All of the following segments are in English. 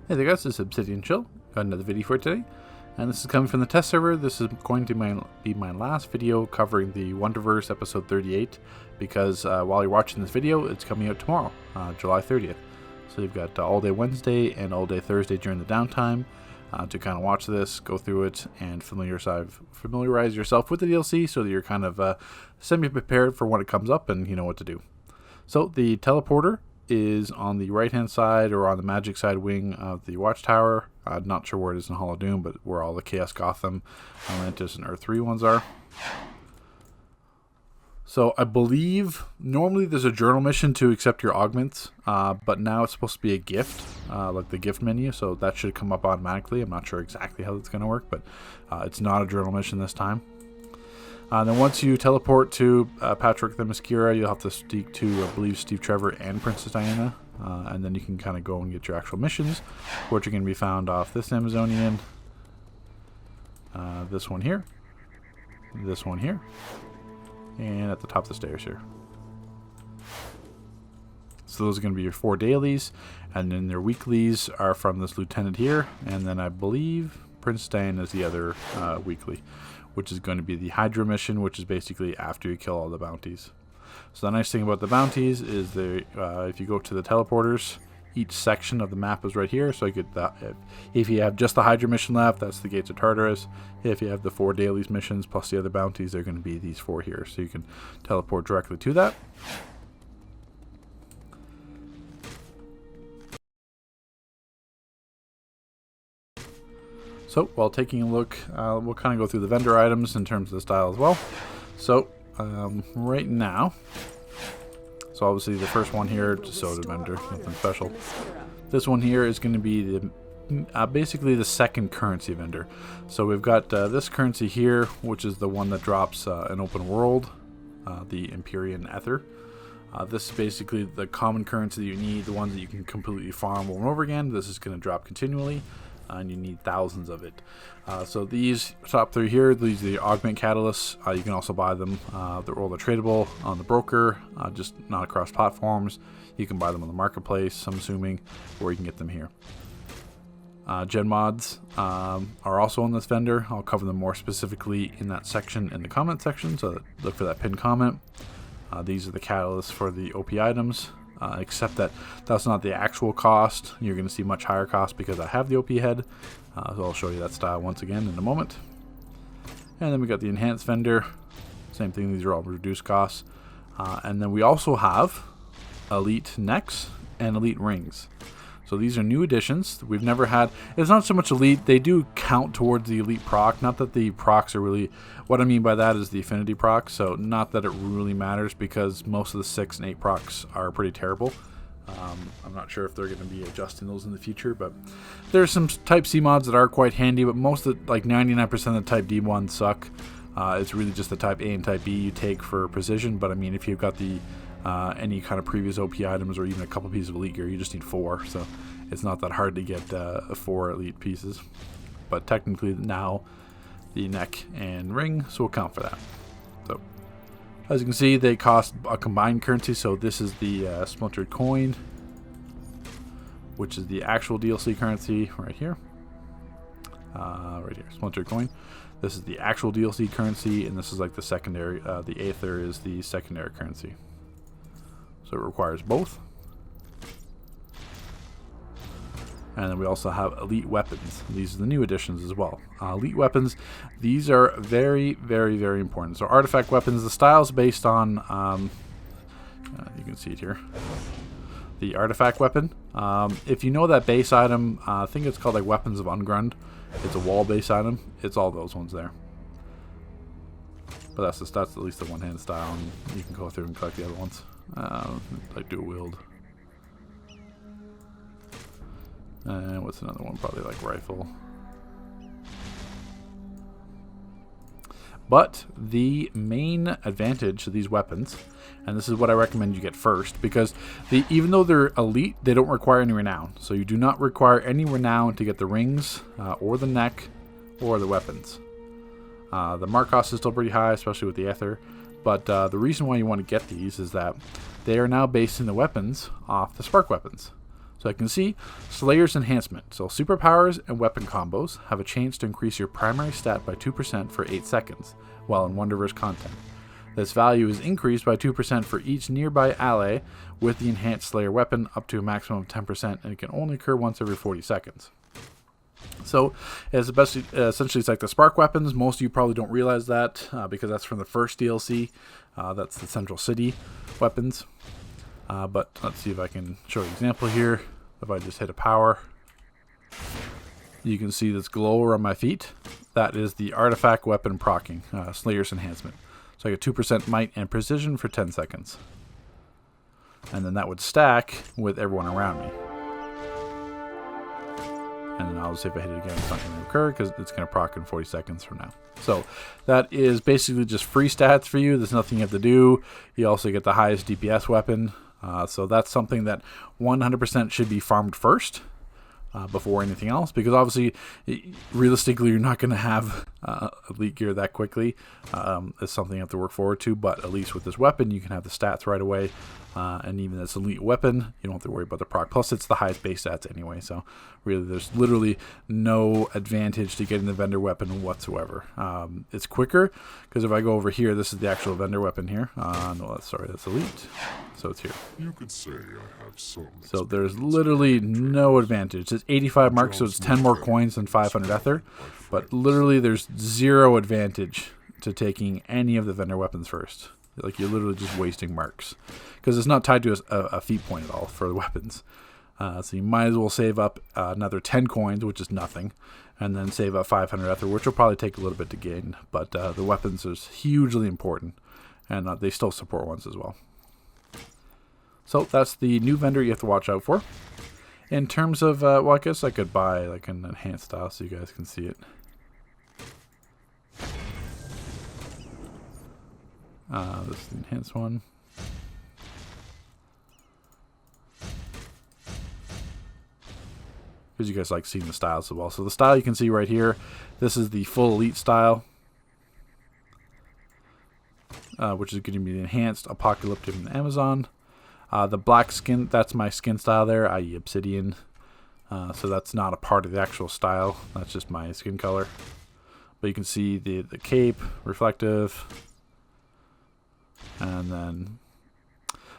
Hey there guys, this is Obsidian Chill. Got another video for today, and this is coming from the test server. This is going to be my last video covering the Wonderverse episode 38, because while you're watching this video, it's coming out tomorrow, July 30th. So you've got all day Wednesday and all day Thursday during the downtime to kind of watch this, go through it, and familiarize yourself with the DLC so that you're kind of semi-prepared for when it comes up and you know what to do. So the teleporter is on the right hand side or on the magic side wing of the watchtower. Not sure where it is in Hall of Doom, but where all the Chaos Gotham, Atlantis, and Earth 3 ones are. So I believe normally there's a journal mission to accept your augments, but now it's supposed to be a gift, like the gift menu, so that should come up automatically. I'm not sure exactly how that's going to work, but it's not a journal mission this time. Then once you teleport to Patrick the Mascara, you'll have to speak to, I believe, Steve Trevor and Princess Diana. And then you can kind of go and get your actual missions, which are going to be found off this Amazonian, this one here, and at the top of the stairs here. So those are going to be your 4 dailies, and then their weeklies are from this lieutenant here, and then I believe Princess Diana is the other weekly, which is going to be the Hydra mission, which is basically after you kill all the bounties. So the nice thing about the bounties is if you go to the teleporters, each section of the map is right here. So you get that. If you have just the Hydra mission left, that's the Gates of Tartarus. If you have the 4 dailies missions plus the other bounties, they're going to be these 4 here. So you can teleport directly to that. So while taking a look, we'll kind of go through the vendor items in terms of the style as well. So right now, so obviously the first one here, just soda vendor, nothing special. This one here is going to be the basically the second currency vendor. So we've got this currency here, which is the one that drops an open world, the Empyrean Ether. This is basically the common currency that you need, the ones that you can completely farm over and over again. This is going to drop continually, and you need thousands of it. So these top 3 here, these are the Augment Catalysts. You can also buy them. They're tradable on the broker, just not across platforms. You can buy them on the marketplace, I'm assuming, or you can get them here. Gen mods are also on this vendor. I'll cover them more specifically in that section in the comment section, so look for that pinned comment. These are the catalysts for the OP items. Except that that's not the actual cost. You're going to see much higher cost because I have the OP head. So I'll show you that style once again in a moment. And then we got the enhanced vendor. Same thing, these are all reduced costs. And then we also have elite necks and elite rings. So these are new additions. We've never had, it's not so much elite, they do count towards the elite proc. Not that the procs are really, what I mean by that is the affinity proc. So not that it really matters because most of the 6 and 8 procs are pretty terrible. I'm not sure if they're going to be adjusting those in the future, but there's some type C mods that are quite handy, but most of like 99% of the type D ones suck. It's really just the type A and type B you take for precision. But I mean, if you've got the any kind of previous OP items or even a couple pieces of elite gear, you just need 4, so it's not that hard to get 4 elite pieces. But technically now the neck and ring, so we'll count for that. So as you can see, they cost a combined currency. So this is the splintered coin, which is the actual DLC currency right here. Splintered coin. This is the actual DLC currency, and this is like the secondary. The Aether is the secondary currency. So it requires both. And then we also have elite weapons. These are the new additions as well. Elite weapons, these are very, very, very important. So artifact weapons, the style is based on, you can see it here, the artifact weapon. If you know that base item, I think it's called like Weapons of Ungrund. It's a wall base item. It's all those ones there. But that's at least the one-hand style, and you can go through and collect the other ones. Like dual wield. And what's another one? Probably like rifle. But the main advantage of these weapons, and this is what I recommend you get first, because even though they're elite, they don't require any renown. So you do not require any renown to get the rings, or the neck, or the weapons. The mark cost is still pretty high, especially with the Ether. But the reason why you want to get these is that they are now basing the weapons off the spark weapons. So I can see Slayer's Enhancement. So superpowers and weapon combos have a chance to increase your primary stat by 2% for 8 seconds, while in Wonderverse content. This value is increased by 2% for each nearby ally with the enhanced Slayer weapon up to a maximum of 10%, and it can only occur once every 40 seconds. So it's essentially it's like the spark weapons. Most of you probably don't realize that because that's from the first DLC. That's the Central City weapons. But let's see if I can show you an example here. If I just hit a power, you can see this glow on my feet. That is the artifact weapon procking, Slayer's Enhancement. So I get 2% might and precision for 10 seconds. And then that would stack with everyone around me. And then obviously if I hit it again, it's not going to occur because it's going to proc in 40 seconds from now. So that is basically just free stats for you. There's nothing you have to do. You also get the highest DPS weapon. So that's something that 100% should be farmed first before anything else, because obviously, realistically, you're not going to have elite gear that quickly. It's something you have to work forward to, but at least with this weapon, you can have the stats right away. And even this elite weapon, you don't have to worry about the proc. Plus, it's the highest base stats anyway, so really, there's literally no advantage to getting the vendor weapon whatsoever. It's quicker, because if I go over here, this is the actual vendor weapon here. No, that's elite. So it's here. You could say I have some. So there's literally no advantage. It's 85 marks, so it's 10 more coins than 500 ether. But literally, there's zero advantage to taking any of the vendor weapons first. Like, you're literally just wasting marks. Because it's not tied to a feat point at all for the weapons. So you might as well save up another 10 coins, which is nothing. And then save up 500 ether, which will probably take a little bit to gain. But the weapons is hugely important. And they still support ones as well. So that's the new vendor you have to watch out for. In terms of, well, I guess I could buy like an enhanced style so you guys can see it. This is the enhanced one. Because you guys like seeing the styles as well. So the style you can see right here, this is the full elite style. Which is going to be the enhanced apocalyptic and Amazon. The black skin, that's my skin style there, i.e. obsidian. So that's not a part of the actual style. That's just my skin color. But you can see the cape, reflective. And then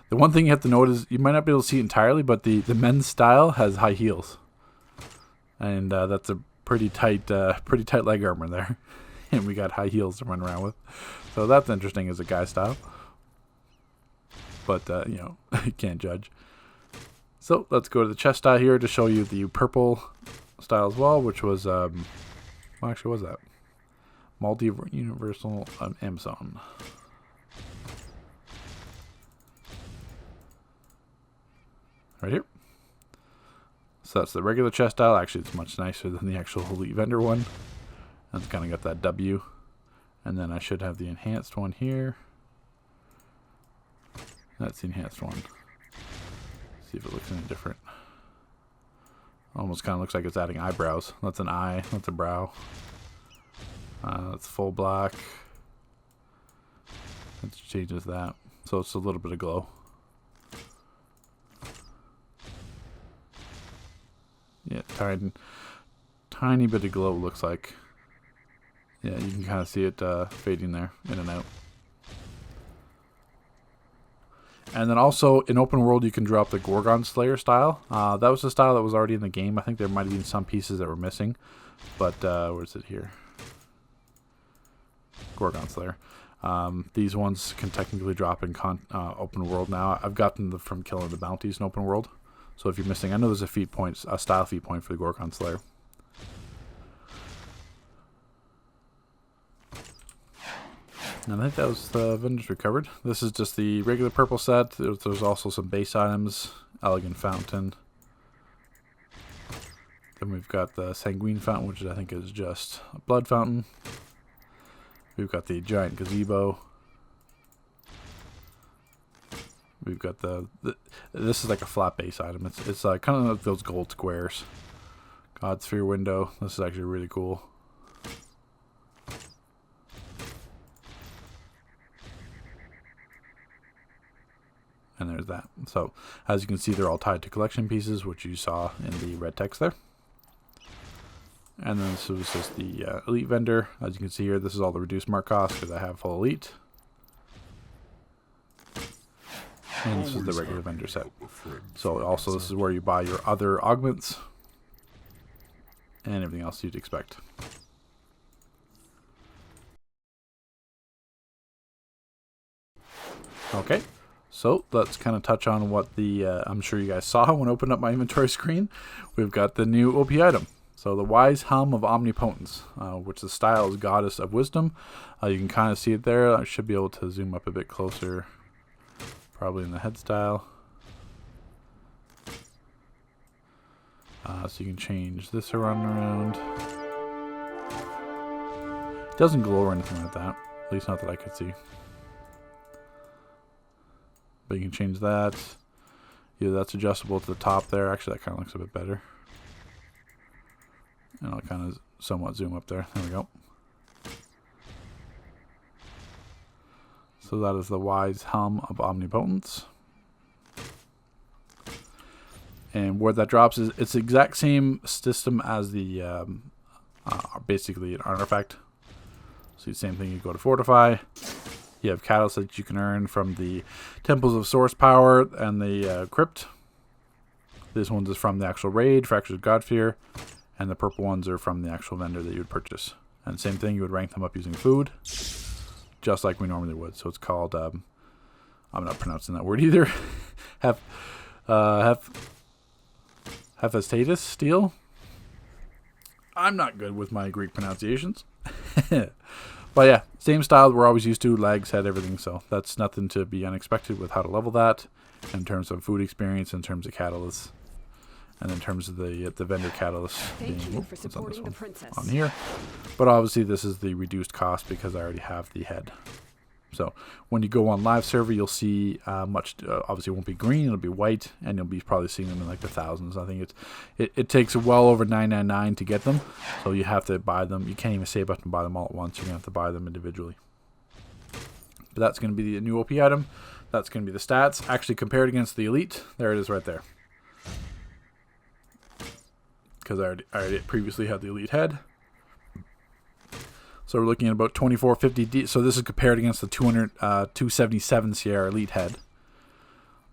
the one thing you have to note is you might not be able to see it entirely, but the men's style has high heels. And that's a pretty tight leg armor there. And we got high heels to run around with. So that's interesting as a guy style. But, you know, you can't judge. So let's go to the chest style here to show you the purple style as well, which was, well, actually, what was that? Multi-universal Amazon. Right here. So that's the regular chest style. Actually, it's much nicer than the actual Elite Vendor one. And it's kind of got that W. And then I should have the enhanced one here. That's the enhanced one. See if it looks any different. Almost kind of looks like it's adding eyebrows. That's an eye. That's a brow. That's full black. That changes that. So it's a little bit of glow. Yeah, tiny bit of glow looks like. Yeah, you can kind of see it fading there, in and out. And then also, in open world, you can drop the Gorgon Slayer style. That was the style that was already in the game. I think there might have been some pieces that were missing. But, where's it here? Gorgon Slayer. These ones can technically drop in open world now. I've gotten them from killing the bounties in open world. So if you're missing, I know there's a style feat point for the Gorgon Slayer. And I think that was the vendors we covered. This is just the regular purple set. There's also some base items. Elegant Fountain. Then we've got the Sanguine Fountain, which I think is just a blood fountain. We've got the Giant Gazebo. We've got this is like a flat base item. It's kind of like those gold squares. God Sphere window. This is actually really cool. And there's that. So as you can see, they're all tied to collection pieces, which you saw in the red text there. And then this is just the elite vendor. As you can see here, this is all the reduced mark cost because I have full elite. And this is the regular vendor set. So also this is where you buy your other augments and everything else you'd expect. Okay, so let's kind of touch on what the I'm sure you guys saw when I opened up my inventory screen. We've got the new OP item. So the Wise Helm of Omnipotence, which the style is Goddess of Wisdom. You can kind of see it there. I should be able to zoom up a bit closer, probably in the head style. So you can change this around. It doesn't glow or anything like that, at least not that I could see. But you can change that. Yeah, that's adjustable to the top there. Actually, that kind of looks a bit better. And I'll kind of somewhat zoom up there. There we go. So that is the Wise Helm of Omnipotence. And where that drops is it's the exact same system as the basically an artifact. So the same thing, you go to Fortify. You have catalysts that you can earn from the Temples of Source Power and the Crypt. This one's is from the actual raid, Fractures of Godfear. And the purple ones are from the actual vendor that you would purchase. And same thing, you would rank them up using food, just like we normally would. So it's called, I'm not pronouncing that word either. Hephaestus steel. I'm not good with my Greek pronunciations. But yeah, same style we're always used to, legs, head, everything. So that's nothing to be unexpected with how to level that in terms of food experience, in terms of catalysts. And in terms of the vendor catalyst being on here. But obviously this is the reduced cost because I already have the head. So when you go on live server, you'll see obviously it won't be green, it'll be white, and you'll be probably seeing them in like the thousands. I think it takes well over $9.99 to get them. So you have to buy them. You can't even save up and buy them all at once. You're going to have to buy them individually. But that's going to be the new OP item. That's going to be the stats. Actually compared against the elite, there it is right there. Because I already previously had the elite head. So we're looking at about 2450. So this is compared against the 277 CR elite head.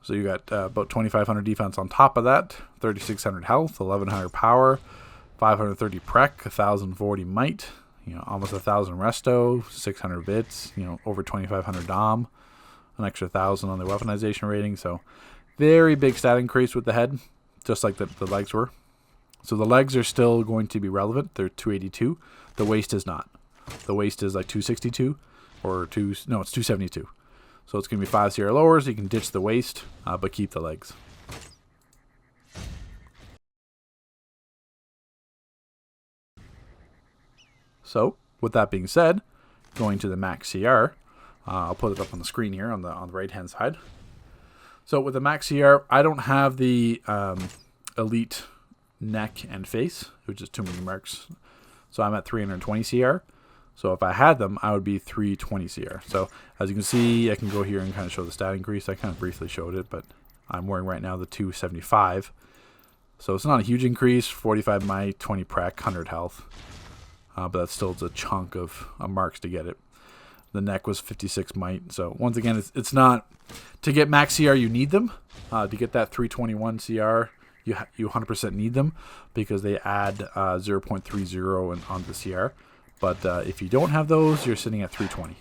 So you got about 2500 defense on top of that, 3600 health, 1100 power, 530 prec, 1040 might, almost 1000 resto, 600 bits, over 2500 dom, an extra 1000 on the weaponization rating. So very big stat increase with the head, just like the legs were. So the legs are still going to be relevant. They're 282. The waist is not. The waist is like 262 or it's 272. So it's going to be 5 CR lower, so you can ditch the waist, but keep the legs. So with that being said, going to the max CR, I'll put it up on the screen here on the right hand side. So with the max CR, I don't have the elite neck and face, which is too many marks. So I'm at 320 CR. So if I had them, I would be 320 CR. So as you can see, I can go here and kind of show the stat increase. I kind of briefly showed it, but I'm wearing right now the 275. So it's not a huge increase. 45 might, 20 prac, 100 health. But that's still a chunk of marks to get it. The neck was 56 might. So once again, it's not to get max CR. You need them to get that 321 CR. You 100% need them because they add 0.30 on the CR. But if you don't have those, you're sitting at 320.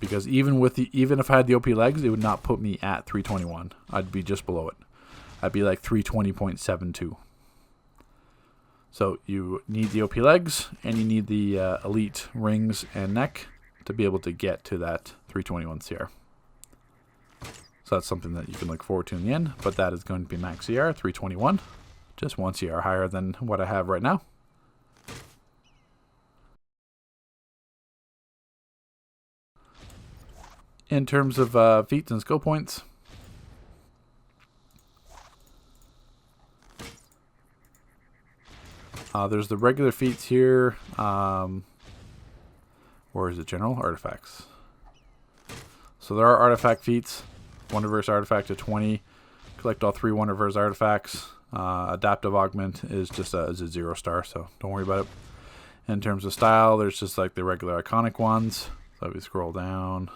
Because even if I had the OP legs, it would not put me at 321. I'd be just below it. I'd be like 320.72. So you need the OP legs and you need the elite rings and neck to be able to get to that 321 CR. So that's something that you can look forward to in the end. But that is going to be max CR, 321. Just 1 CR higher than what I have right now. In terms of feats and skill points, there's the regular feats here. Or is it general artifacts? So there are artifact feats. Wonderverse artifact at 20. Collect all 3 Wonderverse artifacts. Adaptive augment is just is a 0-star, so don't worry about it. In terms of style, there's just like the regular iconic ones. So if we scroll down,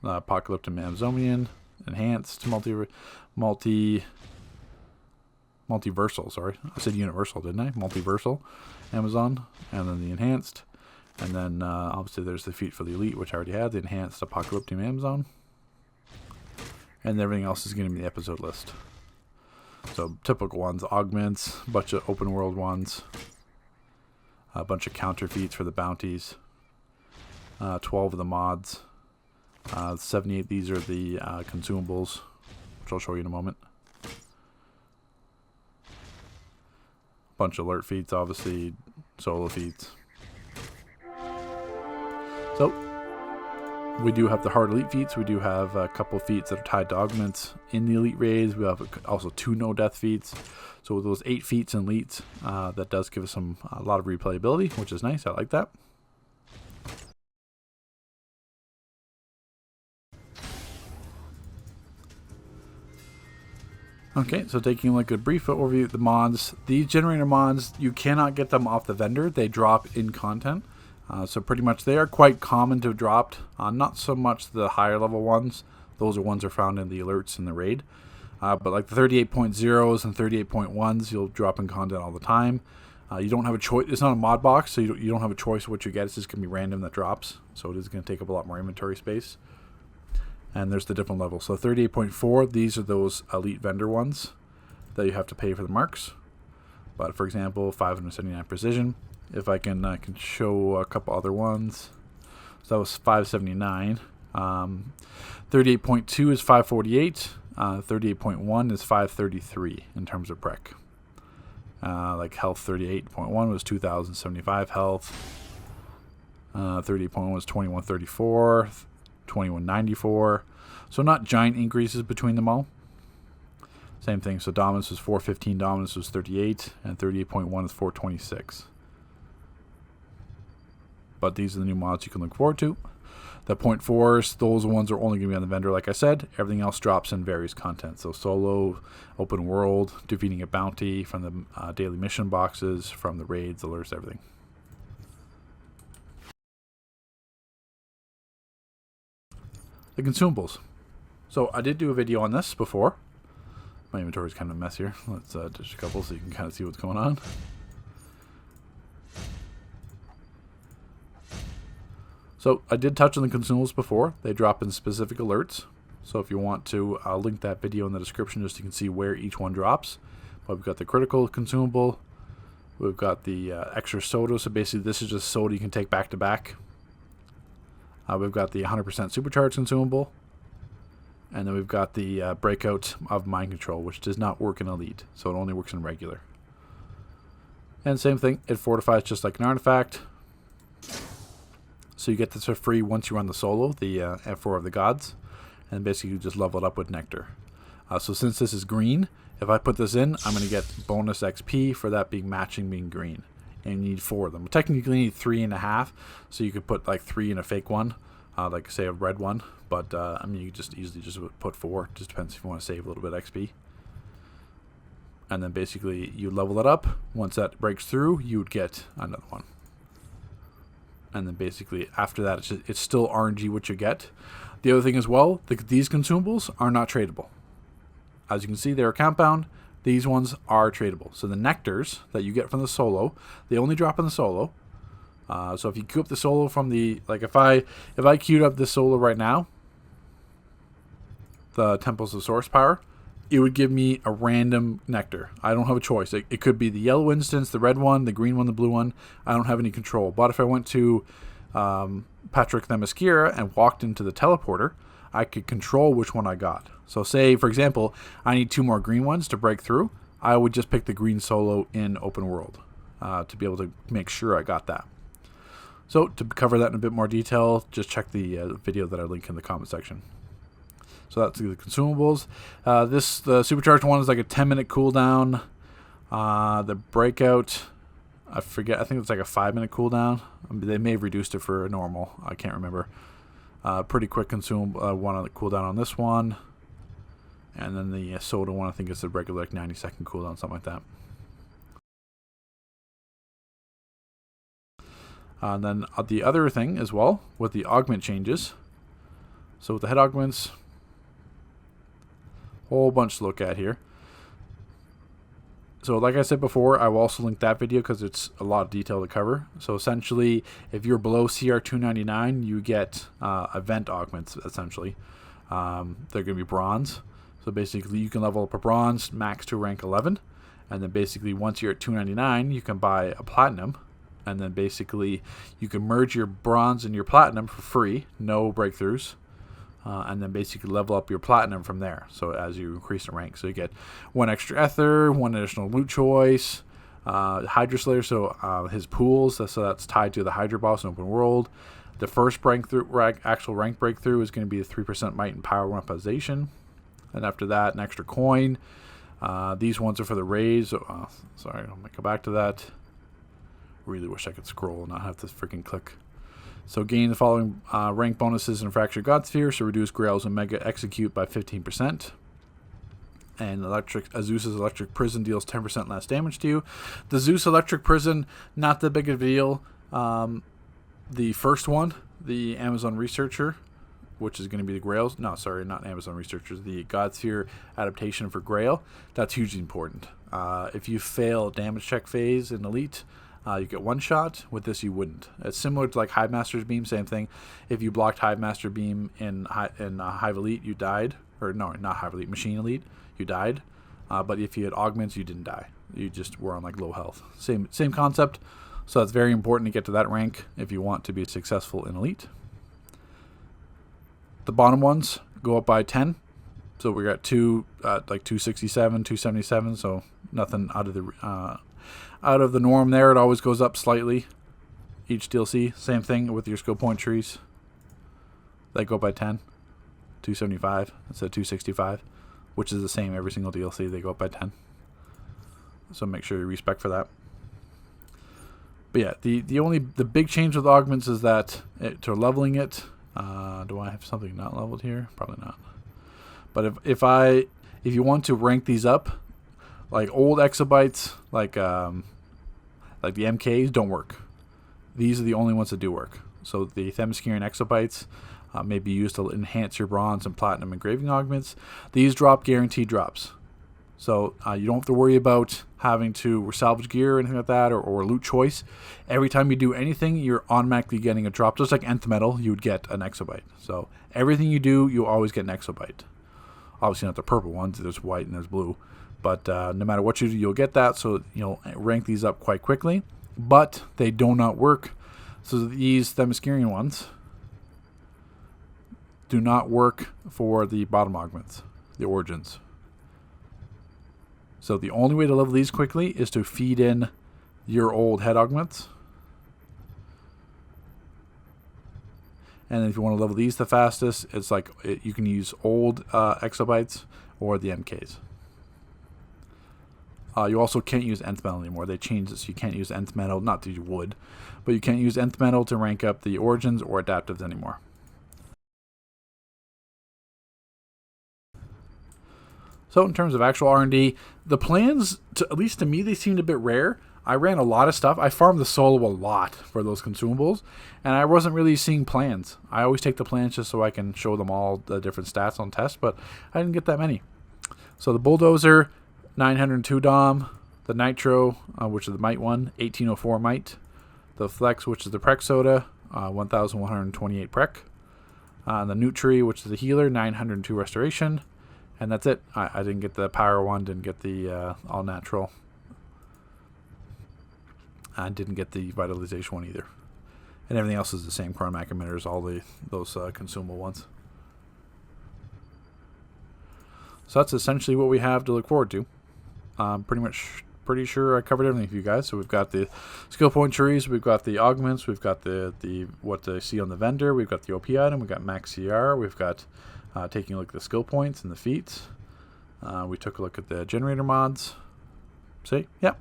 Apocalyptic Amazonian, enhanced, multiversal. Sorry, I said universal, didn't I? Multiversal, Amazon, and then the enhanced, and then obviously there's the feat for the elite, which I already had. The enhanced Apocalyptic Amazon, and everything else is going to be the episode list. So typical ones, augments, a bunch of open world ones, a bunch of counter feats for the bounties, 12 of the mods, 78. These are the consumables, which I'll show you in a moment. Bunch of alert feats, obviously, solo feats. So we do have the hard elite feats. We do have a couple of feats that are tied to augments in the elite raids. We have also 2 no death feats. So with those 8 feats and elites, that does give us a lot of replayability, which is nice. I like that. Okay, so taking like a brief overview of the mods. These generator mods, you cannot get them off the vendor. They drop in content. So pretty much they are quite common to have dropped. Not so much the higher level ones. Those are ones that are found in the alerts in the raid. But like the 38.0s and 38.1s, you'll drop in content all the time. You don't have a choice. It's not a mod box, so you don't have a choice of what you get. It's just going to be random that drops. So it is going to take up a lot more inventory space. And there's the different levels. So 38.4, these are those elite vendor ones that you have to pay for the marks. But for example, 579 precision. If I can show a couple other ones. So that was 579. 38.2 is 548. 38.1 is 533 in terms of prec. Like health 38.1 was 2075 health. 38.1 was 2134. 2194. So not giant increases between them all. Same thing. So dominance was 415. Dominance was 38. And 38.1 is 426. But these are the new mods you can look forward to. The 0.4s, those ones are only going to be on the vendor, like I said. Everything else drops in various content. So solo, open world, defeating a bounty from the daily mission boxes, from the raids, alerts, everything. The consumables. So I did do a video on this before. My inventory is kind of a mess here. Let's ditch a couple so you can kind of see what's going on. So I did touch on the consumables before. They drop in specific alerts. So if you want to, I'll link that video in the description just so you can see where each one drops. But we've got the critical consumable. We've got the extra soda. So basically this is just soda you can take back to back. We've got the 100% supercharged consumable. And then we've got the breakout of mind control, which does not work in elite. So it only works in regular. And same thing, it fortifies just like an artifact. So you get this for free once you run the solo, the F4 of the gods, and basically you just level it up with nectar. So since this is green, if I put this in, I'm going to get bonus XP for that being matching being green. And you need 4 of them. Technically you need 3.5, so you could put like 3 in a fake one, like say a red one. But I mean, you could just easily just put 4. Just depends if you want to save a little bit of XP. And then basically you level it up. Once that breaks through, you would get another one. And then basically after that, it's still RNG what you get. The other thing as well, these consumables are not tradable. As you can see, they're account bound. These ones are tradable. So the nectars that you get from the solo, they only drop in the solo. So if you queue up the solo from the, like if I queued up this solo right now, the Temples of Source Power, it would give me a random nectar. I don't have a choice. It could be the yellow instance, the red one, the green one, the blue one. I don't have any control. But if I went to Patrick the Mascara and walked into the teleporter, I could control which one I got. So say, for example, I need 2 more green ones to break through. I would just pick the green solo in open world to be able to make sure I got that. So to cover that in a bit more detail, just check the video that I link in the comment section. So that's the consumables. The supercharged one is like a 10-minute cooldown. The breakout, I forget. I think it's like a 5-minute cooldown. They may have reduced it for a normal. I can't remember. Pretty quick consumable one on the cooldown on this one. And then the soda one, I think it's a regular like 90-second cooldown, something like that. And then the other thing as well with the augment changes. So with the head augments, whole bunch to look at here. So like I said before, I will also link that video because it's a lot of detail to cover. So essentially, if you're below CR 299, you get event augments, essentially. They're going to be bronze. So basically, you can level up a bronze max to rank 11. And then basically, once you're at 299, you can buy a platinum. And then basically, you can merge your bronze and your platinum for free, no breakthroughs. And then basically level up your platinum from there. So as you increase in rank, so you get 1 extra ether, 1 additional loot choice, Hydra Slayer. So his pools, so that's tied to the Hydra boss in open world. The first actual rank breakthrough is going to be the 3% might and power weaponization, and after that, an extra coin. These ones are for the raids. Sorry, I'm gonna go back to that. Really wish I could scroll and not have to freaking click. So gain the following rank bonuses in Fractured God Sphere. So reduce Grail's Omega Execute by 15%. And Zeus's Electric Prison deals 10% less damage to you. The Zeus Electric Prison, not that big of a deal. The first one, the Amazon Researcher, which is going to be the Grails. No, sorry, not Amazon Researchers. The God Sphere adaptation for Grail. That's hugely important. If you fail damage check phase in Elite, you get 1 shot. With this, you wouldn't. It's similar to like Hive Master's Beam, same thing. If you blocked Hive Master Beam in Hive Elite, you died. Or no, not Hive Elite, Machine Elite, you died. But if you had augments, you didn't die. You just were on like low health. Same concept. So it's very important to get to that rank if you want to be successful in Elite. The bottom ones go up by 10. So we got like 267, 277. So nothing out of the norm there. It always goes up slightly each DLC. Same thing with your skill point trees. They go up by 10. 275 instead of 265, which is the same every single DLC. They go up by 10. So make sure you respect for that. But yeah, the big change with augments is that to leveling it. Do I have something not leveled here? Probably not. But if you want to rank these up, like old exabytes, like the MKs don't work. These are the only ones that do work. So the Themyscirian exabytes may be used to enhance your bronze and platinum engraving augments. These drop guaranteed drops. So you don't have to worry about having to salvage gear or anything like that, or loot choice. Every time you do anything, you're automatically getting a drop. Just like nth metal, you would get an exabyte. So everything you do, you always get an exabyte. Obviously not the purple ones. There's white and there's blue. But no matter what you do, you'll get that. So you'll rank these up quite quickly. But they do not work. So these Themyscirian ones do not work for the bottom augments, the origins. So the only way to level these quickly is to feed in your old head augments. And if you want to level these the fastest, it's like you can use old exabytes or the MKs. You also can't use nth metal anymore. They changed it so you can't use nth metal. Not that you would, but you can't use nth metal to rank up the origins or adaptives anymore. So in terms of actual R&D, the plans, at least to me, they seemed a bit rare. I ran a lot of stuff. I farmed the solo a lot for those consumables, and I wasn't really seeing plans. I always take the plans just so I can show them all the different stats on test, but I didn't get that many. So the Bulldozer, 902 Dom. The Nitro, which is the Might one, 1804 Might. The Flex, which is the Prec Soda, 1128 Prec. The Nutri, which is the Healer, 902 Restoration. And that's it. I didn't get the power one, didn't get the all natural. I didn't get the vitalization one either. And everything else is the same chromatic emitters, all those consumable ones. So that's essentially what we have to look forward to. Pretty sure I covered everything for you guys. So we've got the skill point trees, we've got the augments, we've got the what they see on the vendor, we've got the OP item, we've got max CR, we've got taking a look at the skill points and the feats. We took a look at the generator mods. See? Yeah.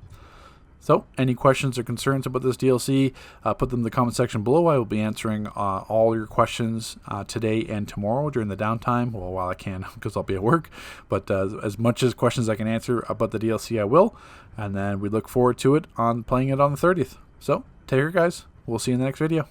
So, any questions or concerns about this DLC, put them in the comment section below. I will be answering all your questions today and tomorrow during the downtime. Well, while I can, because I'll be at work. But as much as questions I can answer about the DLC, I will. And then we look forward to it on playing it on the 30th. So, take care, guys. We'll see you in the next video.